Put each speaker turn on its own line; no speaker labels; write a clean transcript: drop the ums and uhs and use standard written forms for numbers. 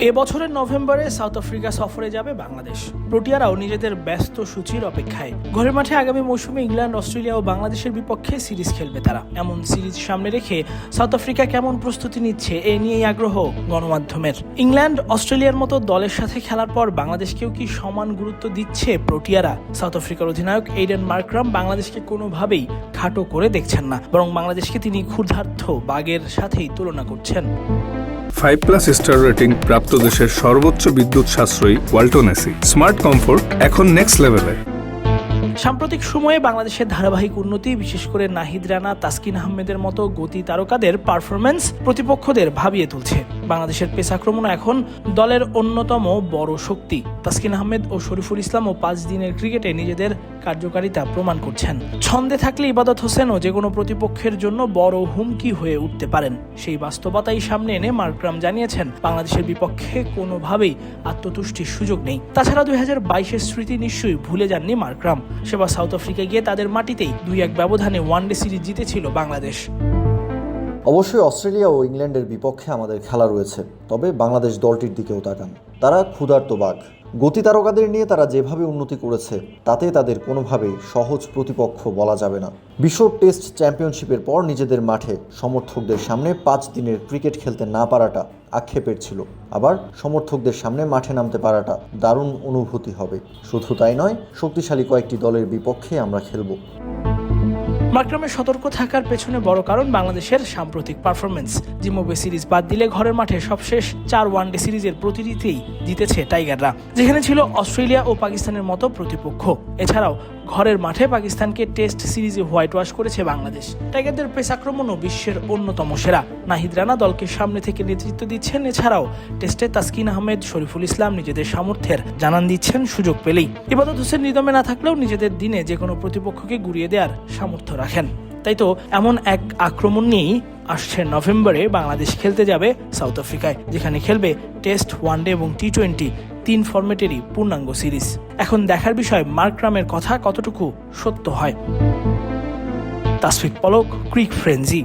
এবছরের নভেম্বরে south Africa সফরে যাবে বাংলাদেশ। প্রোটিয়ারাও নিজেদের ব্যস্ত সূচির অপেক্ষায়। ঘরের মাঠে আগামী মৌসুমে ইংল্যান্ড, অস্ট্রেলিয়া ও বাংলাদেশের বিপক্ষে সিরিজ খেলবে তারা। এমন সিরিজ সামনে রেখে সাউথ আফ্রিকা কেমন প্রস্তুতি নিচ্ছে এ নিয়েই আগ্রহ গণমাধ্যমের। ইংল্যান্ড, অস্ট্রেলিয়ার মতো দলের সাথে খেলার পর বাংলাদেশকেও কি সমান গুরুত্ব দিচ্ছে প্রোটিয়ারা? সাউথ আফ্রিকার অধিনায়ক এইডেন মার্করাম বাংলাদেশকে কোনোভাবেই খাটো করে দেখছেন না, বরং বাংলাদেশকে তিনি ক্ষুধার্ত বাঘের সাথেই তুলনা করছেন।
5+ স্টার রেটিং প্রাপ্ত দেশের সর্বোচ্চ বিদ্যুৎ সাশ্রয়ী ওয়ালটন এসি। স্মার্ট কমফোর্ট এখন নেক্সট লেভেলে।
সাম্প্রতিক সময়ে বাংলাদেশের ধারাবাহিক উন্নতি, বিশেষ করে নাহিদ রানা, তাসকিন আহমেদের মতো গতি তারকাদের পারফরম্যান্স প্রতিপক্ষদের ভাবিয়ে তুলছে। বাংলাদেশের পেস আক্রমণ এখন দলের অন্যতম বড় শক্তি। তাসকিন আহমেদ ও শরীফুল ইসলামও 5 দিনের ক্রিকেটে নিজেদের কার্যকারিতা প্রমাণ করছেন। ছন্দে থাকলে ইবাদত হোসেনও যে কোনো প্রতিপক্ষের জন্য বড় হুমকি হয়ে উঠতে পারেন। সেই বাস্তবতাই সামনে এনে মার্করাম জানিয়েছেন, বাংলাদেশের বিপক্ষে কোনোভাবেই আত্মতুষ্টির সুযোগ নেই। তাছাড়া 2022-এর স্মৃতি নিশ্চয়ই ভুলে যাননি মার্করাম। সেবার সাউথ আফ্রিকা গিয়ে তাদের মাটিতেই 2-1 ব্যবধানে ওয়ানডে সিরিজ জিতেছিল বাংলাদেশ।
অবশ্যই অস্ট্রেলিয়া ও ইংল্যান্ডের বিপক্ষে আমাদের খেলা রয়েছে, তবে বাংলাদেশ দলটির দিকেও তাকান। তারা ক্ষুধার্ত বাঘ। গতি তারকাদের নিয়ে তারা যেভাবে উন্নতি করেছে তাতে তাদের কোনোভাবেই সহজ প্রতিপক্ষ বলা যাবে না। বিশ্ব টেস্ট চ্যাম্পিয়নশিপের পর নিজেদের মাঠে সমর্থকদের সামনে 5 দিনের ক্রিকেট খেলতে না পারাটা আক্ষেপের ছিল। আবার সমর্থকদের সামনে মাঠে নামতে পারাটা দারুণ অনুভূতি হবে। শুধু তাই নয়, শক্তিশালী কয়েকটি দলের বিপক্ষে আমরা খেলব।
মার্করামের সতর্ক থাকার পেছনে বড় কারণ বাংলাদেশের সাম্প্রতিক পারফরমেন্স। জিম্বাবুয়ে সিরিজ বাদ দিলে ঘরের মাঠে সবশেষ 4 ওয়ানডে সিরিজের প্রতিটিতেই জিতেছে টাইগাররা, যেখানে ছিল অস্ট্রেলিয়া ও পাকিস্তানের মতো প্রতিপক্ষ। এছাড়াও ঘরের মাঠে পাকিস্তানকে টেস্ট সিরিজে হোয়াইট ওয়াশ করেছে বাংলাদেশ। টাইগারদের পেস আক্রমণও বিশ্বের অন্যতম সেরা। নাহিদ রানা দলকে সামনে থেকে নেতৃত্ব দিচ্ছেন। এছাড়াও টেস্টে তাসকিন আহমেদ, শরীফুল ইসলাম নিজেদের সামর্থ্যের জানান দিচ্ছেন সুযোগ পেলেই। ইবাদত হোসেন নিদমে না থাকলেও নিজেদের দিনে যে কোনো প্রতিপক্ষকে গুড়িয়ে দেওয়ার সামর্থ্য রাখেন। তাই তো এমন এক আক্রমণ নিয়েই আসছে নভেম্বরে বাংলাদেশ খেলতে যাবে সাউথ আফ্রিকায়, যেখানে খেলবে টেস্ট, ওয়ানডে এবং টি-20 3 ফরম্যাটেরই পূর্ণাঙ্গ সিরিজ। এখন দেখার বিষয় মার্করামের কথা কতটুকু সত্য হয়। তাসফিক পলক, ক্রিক ফ্রেঞ্জি।